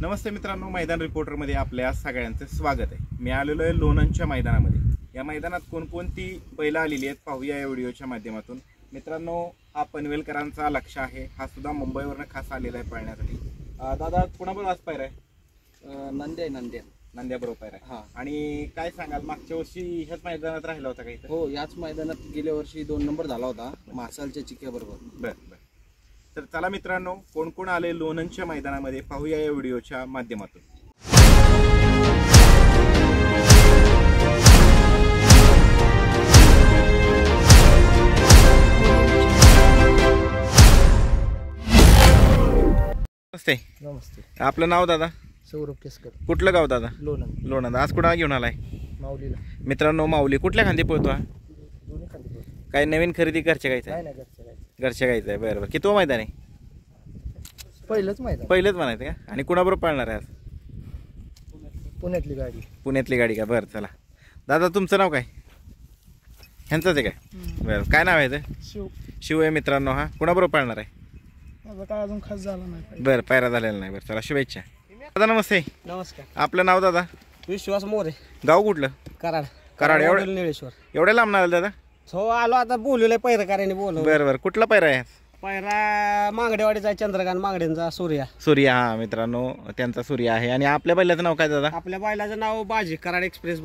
नमस्ते मित्रांनो, मैदान रिपोर्टरमध्ये आपल्या सगळ्यांचं स्वागत आहे। मी आलेलो आहे लोणंदच्या मैदानामध्ये। या मैदानात कोणकोणती बैलं आलेली आहेत पाहूया या व्हिडिओच्या माध्यमातून। मित्रांनो, हा पनवेलकरांचा लक्ष आहे, हा सुद्धा मुंबईवरून खास आलेला आहे पळण्यासाठी। दादा कोणाबरोबर आज पायरा आहे? नंद्या बरोबर पायरा आहे। आणि काय सांगाल, मागच्या वर्षी ह्याच मैदानात राहिला होता काही? हो, याच मैदानात गेल्या वर्षी 2 नंबर झाला होता मासालच्या चिक्याबरोबर। बरं। तर चला मित्रांनो, कोण कोण आले लोणंदच्या मैदानामध्ये पाहूया या व्हिडिओच्या माध्यमातून। नमस्ते। आपलं नाव दादा? सौरभ केसकर। कुठलं गाव दादा? लोणंद। आज कुणा घेऊन आलाय? माऊलीला। मित्रांनो, माऊली कुठल्या खांदी पळतो हा? दोन्ही खाली पळतो। काय नवीन खरेदी घरच्या गायचं आहे? नाही घरच्या गायचं आहे। बरं, किती मैदान आहे? पहिलंच म्हणायचं का? आणि कुणाबरोबर पळणार आहे आज? पुण्यातली गाडी का? बरं चला दादा, तुमचं नाव काय? ह्यांचंच आहे काय? बरं, काय नाव आहे याचं? शिव आहे मित्रांनो। हा कुणाबरोबर पळणार आहे? काय अजून खास झाला नाही। बरं, पायरा झालेला नाही। बरं चला, शुभेच्छा दादा। नमस्ते। नमस्कार। आपलं नाव दादा? विश्वास मोरे। गाव कुठलं? कराड। निळेश्वर। एवढ्या लांब आलं दादा? हो, आलो आता, बोलवलंय पैरकारांनी बोलवलं। बरं, कुठला पायरा आहे? पैरा मांगडेवाडीचा चंद्रकांत मांगडेंचा सूर्या। हा मित्रांनो, त्यांचा सूर्य आहे। आणि आपल्या बैलाचं नाव काय दादा? आपल्या बैलाचं नाव बाजी, कराड एक्सप्रेस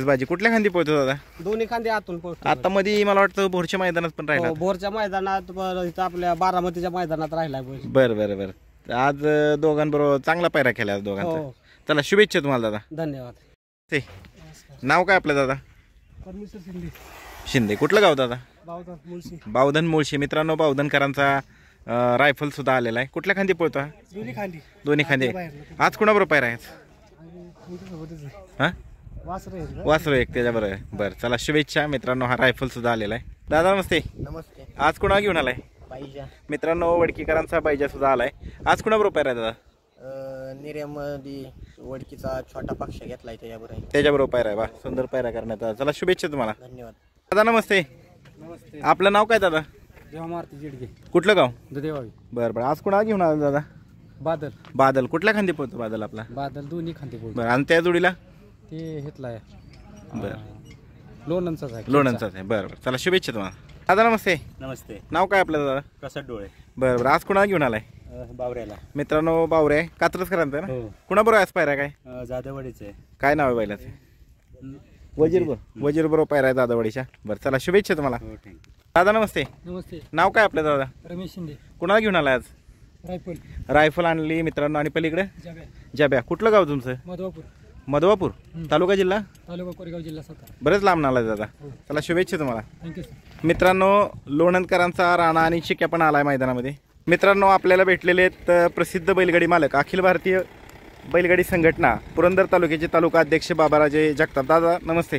बाजी। कुठल्या खांदी पळतो दादा? दोन्ही खांदे आतून पळतो। आता मध्ये मला वाटतं भोरच्या मैदानात पण राहिला। भोरच्या मैदानात, इथं आपल्या बारामतीच्या मैदानात राहिलाय। बरं। आज दोघांबरोबर चांगला पायरा केला दोघांचा। चला, शुभेच्छा तुम्हाला दादा। धन्यवाद। नाव काय आपलं दादा? परमेश्वर शिंदे। कुठलं गाव दादा? बावधन मुळशी। मित्रांनो, बावधनकरांचा रायफल सुद्धा आलेला आहे। कुठल्या खांदी पळतो हा? दोन्ही खांदी। आज कुणाबरोबर पायरा आहे? वासरू एक त्याच्याबरोबर आहे। बरं चला, शुभेच्छा मित्रांनो। हा रायफल सुद्धा आलेला आहे। दादा नमस्ते। आज कुणा घेऊन आलाय? मित्रांनो, वडकीकरांचा बाईजा सुद्धा आलाय। आज कुणाबरोबर पायरा आहे दादा? निर्यामध्ये वडकीचा छोटा पक्ष घेतलाय, त्याच्याबरोबर पायरा आहे। वा, सुंदर पायरा करण्यात आला। चला, शुभेच्छा तुम्हाला। धन्यवाद दादा नमस्ते। आपलं नाव काय दादा? देवामारती जिडगे। कुठलं गाव? दुधेवाडी। बरं, आज कुणा घेऊन आला दादा? बादल। कुठल्या खांदी पळतो बादल आपला? दोन्ही खांदे पळतो। बरं, आणि त्या जोडीला? ते घेतलाय बरं, लोणंदचाच आहे। बरं, चला, शुभेच्छा तुम्हाला। दादा नमस्ते। नाव काय आपलं दादा? कसं डोळे। बरं, आज कुणा घेऊन आलाय? बावऱ्याला। मित्रांनो, बावरे कात्रज करांचा ना? कुणाबरोबर आज पायरा काय? जाधववाडीचे। काय नाव आहे बैलाचं? वजीर बरोबर पायरा आहे दादावाडीच्या। बरं चला, शुभेच्छा तुम्हाला। दादा नमस्ते। नाव काय आपलं दादा? रमेश शिंदे। कुणाला घेऊन आलाय आज? रायफल आणली मित्रांनो। आणि पलीकडे जाब्या। कुठलं गाव तुमचं? मधवापूर। तालुका जिल्हा? कोरेगाव जिल्हा सातारा। बरेच लांब आलाय दादा। चला, शुभेच्छा तुम्हाला। थँक्यू मित्रांनो, लोणंदकरांचा राणा आणि चिक्या पण आलाय मैदानामध्ये। मित्रांनो, आपल्याला भेटलेले आहेत प्रसिद्ध बैलगाडी मालक, अखिल भारतीय बैलगाडी संघटना पुरंदर तालुक्याचे तालुका अध्यक्ष बाबाराजे जगताप। दादा नमस्ते।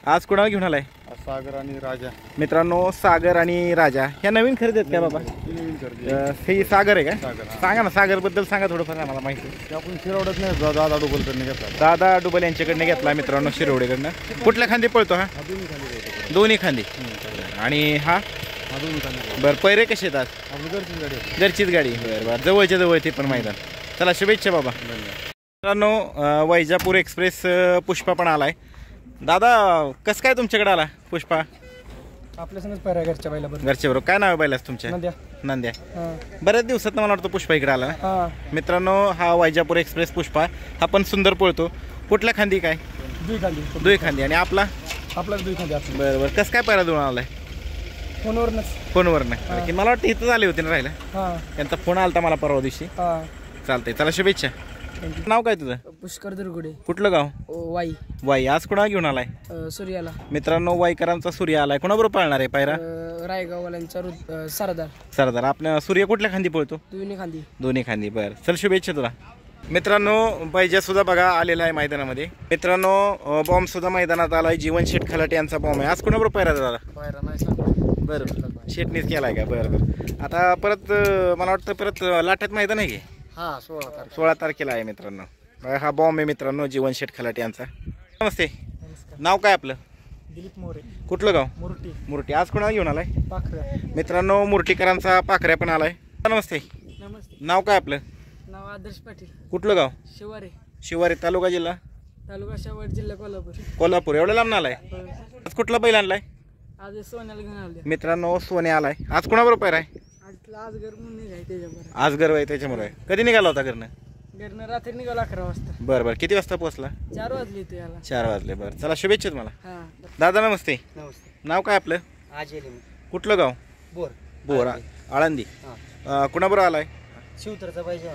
आज कुणाला घेऊन आलाय? सागर आणि राजा। मित्रांनो, सागर आणि राजा ह्या नवीन खरेदी आहेत का बाबा? हे सागर आहे का? सांगा ना, सागर बद्दल सांगा थोडंफार आम्हाला माहिती। आपण शिरवडत नाही, दादा डुबलकडनं घेतला। दादा डुबल यांच्याकडनं घेतला मित्रांनो, शिरवडेकडनं। कुठल्या खांदी पळतो हा? दोन्ही खांदी। आणि हा? बरं, पैरे कसे आहेत आज? घरचीच गाडी। बरं, जवळच्या जवळ ते पण मैदान। चला, शुभेच्छा बाबा। मित्रांनो, वैजापूर एक्सप्रेस पुष्पा पण आलाय। दादा कसं काय तुमच्याकडे आला पुष्पा? आपल्या संगच पायरा घरच्या बरोबर। काय नाव आहे बैलाच तुमच्या? नंद्या। बऱ्याच दिवसात मला वाटतं पुष्पा इकडे आला ना? मित्रांनो, हा वैजापूर एक्सप्रेस पुष्पा, हा पण सुंदर पळतो। कुठल्या खांदी काय? दुई खांदी। आणि आपला? दुई खांदी। बरोबर, कसं काय पायरा देऊन आलाय? फोनवर नाही की मला वाटतं इथंच आले होते ना राहिला? त्यांचा फोन आलता मला परवा दिवशी। चालतंय, चला, शुभेच्छा। नाव काय तुझं? पुष्कर दुर्गुडे। कुठलं गाव? वाई। आज कुणा घेऊन आलाय? सूर्याला। मित्रांनो, वाईकरांचा सूर्य आलाय। कुणाबरोबर पाळणार आहे पायरा? रायगाववाल्यांचा सरदार। आपल्या सूर्य कुठल्या खांदी पळतो? दोन्ही खांदी। बरं, चल, शुभेच्छा तुला। मित्रांनो, बैजा सुद्धा बघा आलेला आहे मैदानामध्ये। मित्रांनो, बॉम्ब सुद्धा मैदानात आलाय। जीवन शेठ खलाटे यांचा बॉम्ब आहे। आज कुणाबरोबर पायरा दादा? बरं, शेटनीच केलाय का? बरं। आता परत मला वाटतं परत लाट्यात मैदान आहे की? 16 तारखेला आहे मित्रांनो। हा बॉम्ब आहे मित्रांनो, जीवन शेठ खलाटे यांचा। नमस्ते। नाव काय आपलं? दिलीप मोरे। कुठलं गाव? मुरटी। आज कोणाला घेऊन आलाय? पाखऱ्या। मित्रांनो, मुरटीकरांचा पाखऱ्या पण आलाय। नमस्ते। नाव काय आपलं? नाव आदर्श पाटील. कुठलं गाव? शिवारे. शिवारे. तालुका जिल्हा? तालुका शेवट, जिल्हा कोल्हापूर. कोल्हापूर. एवढ्या लांब आलाय? आज कुठला बैल आणलाय? आज सोन्याला घेऊन आले. मित्रांनो सोने आलाय. आज कोणाबरोबर पैर आहे? आज घर म्हणून निघाय त्याच्याबरोबर. आज घर आहे त्याच्यामुळे. कधी निघाला होता घरनं? घरनं रात्री निघालो 11 वाजता. बरं बरं. किती वाजता पोहोचला? 4 वाजले ते याला. 4 वाजले. बरं चला शुभेच्छा तुम्हाला. हा. दादा नमस्ते. नमस्ते. नाव काय आपलं? आज येईल कुठलं गाव? Bore bore. आळंदी. कुणाबरोबर आलाय? शिवतरचा पाहिजे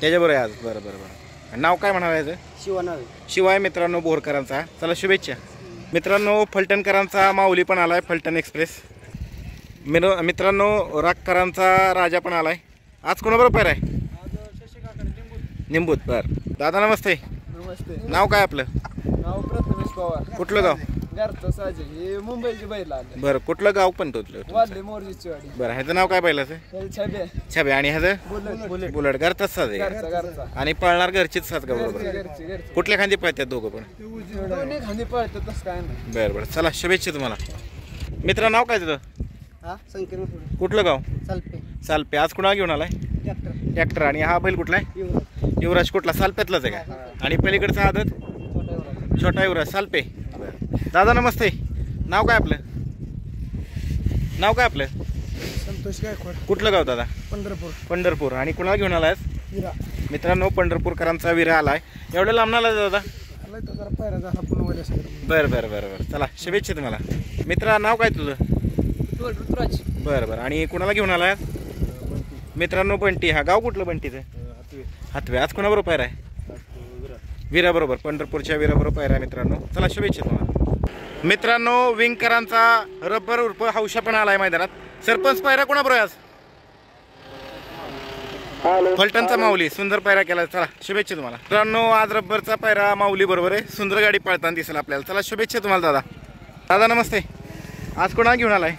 त्याच्याबरोबर आहे आज. बरं बरं बरं. नाव काय म्हणावं याचं? शिवानावे. शिवाय मित्रांनो बोरकरांचा. चला शुभेच्छा मित्रांनो. फलटणकरांचा माऊली पण आलाय. फलटण एक्सप्रेस. मित्रांनो रागकरांचा राजा पण आलाय. आज कोणाबरोबर पैर आहे? निंबूत. बरं दादा नमस्ते. नमस्ते. नाव काय आपलं? नाव प्रथमेश पवार. कुठलं गाव? घरचं साजे. हे मुंबईची बैल आले. बरं कुठलं गाव पण तुझलं? वाढले मोरजीची वाडी. बरं ह्याचं नाव काय बैलाचं? छबे. छबे. आणि ह्याचं? बुलेट. बुलेट. घरचाच साज आहे घरचा. आणि पळणार घरचीच साज का बरोबर? घरची. कुठल्या खांदी पळतात दोघं पण? दोन्ही खांदी पळतात तसं काय नाही. बरं बरं चला शुभेच्छा तुम्हाला. मित्रा नाव काय तुझं? संकीर्ण कुठलं गाव? चालते सालपे. आज कुणाला घेऊन आलाय? ट्रॅक्टर. ट्रॅक्टर. आणि हा बैल कुठला आहे? युवराज. कुठला? सालपेतलाच आहे का? आणि पलीकडचा आदत? छोटा युवराज. सालपे. दादा नमस्ते. नाव काय आपलं? नाव काय आपलं? संतोष गायकवाड. कुठलं गाव दादा? पंढरपूर. पंढरपूर. आणि कुणाला घेऊन आलायस? हिरा. मित्रांनो पंढरपूरकरांचा विरा आलाय. एवढ्या लांब आलाय दादा? आलाय तो जरा पायरा झाला पुन्हा सगळं. बरं बरं बरं बरं चला शुभेच्छा तुम्हाला. मित्रा नाव काय तुझं? ऋतुराज. बरं बरं. आणि कुणाला घेऊन आलाय? मित्रांनो बंटी. हा गाव कुठलं बंटीचं? हातवे. आज कोणाबरोबर पायरा आहे? विरा बरोबर. पंढरपूरच्या विरा बरोबर पायरा आहे मित्रांनो. चला शुभेच्छा तुम्हाला. मित्रांनो विंगकरांचा रब्बर उर्फ हौशा पण आलाय मैदानात. सरपंच पायरा कोणाबरोबर आज? फलटणचा माऊली. सुंदर पायरा केला. चला शुभेच्छा तुम्हाला. मित्रांनो आज रब्बरचा पायरा माऊली बरोबर आहे. सुंदर गाडी पळताना दिसेल आपल्याला. चला शुभेच्छा तुम्हाला दादा. दादा नमस्ते. आज कोणाला घेऊन आलाय?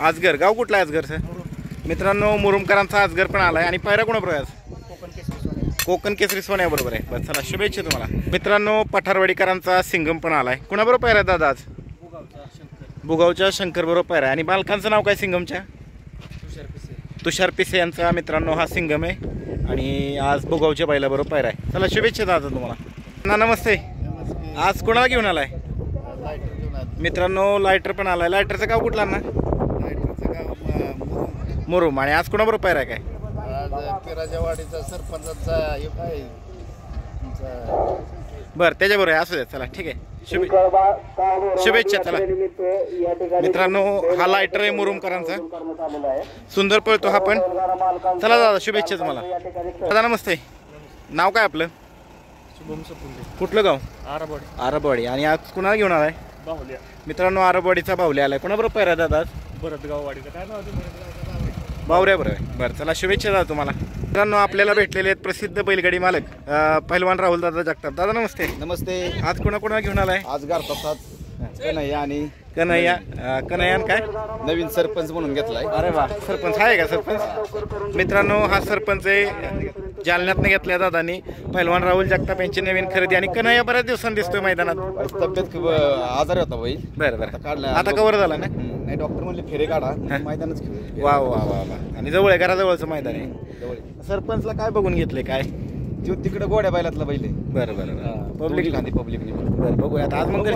आजगर. गाव कुठला आहे आजगरचं? मित्रांनो मुरुमकरांचा आजगर पण आलाय. आणि पायरा कोणाबरोबर आहे आज? कोकण केसरी सोन्या बरोबर आहे. बस चला शुभेच्छा तुम्हाला. मित्रांनो पठारवाडीकरांचा सिंगम पण आलाय. कुणाबरोबर पायरा आहे दादा आज? बुगावच्या शंकर बरोबर पायरा. आणि बालकांचं नाव काय सिंगमच्या? तुषार पिसे यांचा मित्रांनो हा सिंगम आहे. आणि आज बुगावच्या बैलाबरोबर पायरा आहे. चला शुभेच्छा दादा तुम्हाला. ना नमस्ते. आज कोणाला घेऊन आलाय? मित्रांनो लायटर पण आलाय. लायटरचं गाव कुठला ना? मुरुम. आणि आज कोणाबरोबर पायरा आहे काय? पिराजवाडीचा सरपंचाचा बरं त्याच्याबरोबर आहे. असू द्या. चला ठीक आहे. शुभेच्छा. चला मित्रांनो हा लायटर आहे मुरुमकरांचा. सुंदर पळतो हा पण. चला दादा शुभेच्छा तुम्हाला. दादा नमस्ते. नाव काय आपलं? शुभम सपुंडे. कुठलं गाव? आराबवाडी. आरबवाडी. आणि आज कुणाला घेऊन आलाय? बाहुल्या. मित्रांनो आरबवाडीचा बाहुल्या आलाय. कोणाबरोबर पायरा दादा आज? भरतगाववाडीचं काय नाव? बावऱ्या बरोबर. बरं चला शुभेच्छा दादा तुम्हाला. मित्रांनो आपल्याला भेटलेले आहेत प्रसिद्ध बैलगाडी मालक पहिलवान राहुल दादा जगताप. दादा नमस्ते. नमस्ते. आज कोणा घेऊन आलाय? आज गारतात कन्हैया आणि कन्हैयान काय नवीन सरपंच म्हणून घेतलाय. अरे वा. सरपंच आहे का? सरपंच मित्रांनो हा सरपंच आहे. जालन्यातनं घेतल्या दादांनी. पहिलवान राहुल जगताप यांची नवीन खरेदी. आणि कन्हैया बऱ्याच दिवसांनी दिसतोय मैदानात. तब्येत खूप आजारी होता बैल. बरं बरं काढला. आता कव्हर झाला ना? नाही डॉक्टर म्हणले फेरे काढा मैदानच खेळ. वा वा वा वा. आणि जवळ आहे घराजवळचं मैदान आहे. सरपंचला काय बघून घेतले काय? तो तिकडे गोड्या बैलातला बैल आहे. बरं बरं. पब्लिक गांधी पब्लिकने. बरं बघूया आता. आज मग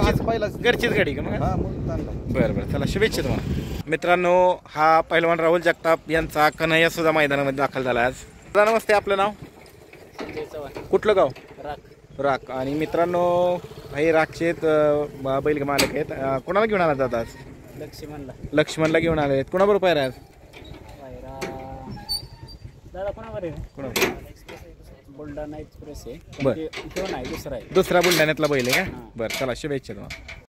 घरचीच गाडी का मग? हा मग आणला. बरं बरं चला शुभेच्छा तुम्हाला. मित्रांनो हा पहिलवान राहुल जगताप यांचा कन्हैया सुद्धा मैदानामध्ये दाखल झाला आज. दादा नमस्ते. आपलं नाव? कुठलं गाव? राख. आणि मित्रांनो हे राखचे बैल मालक आहेत. कोणाला घेऊन आला दादा आज? लक्ष्मणला घेऊन आले आहेत. कोणाबरोबर पायरा आज? बुलढाणा एक्सप्रेस आहे. बरं. दुसरा आहे. दुसरा बुलढाण्यातला बैल आहे का? बरं चला शुभेच्छा तुम्हाला.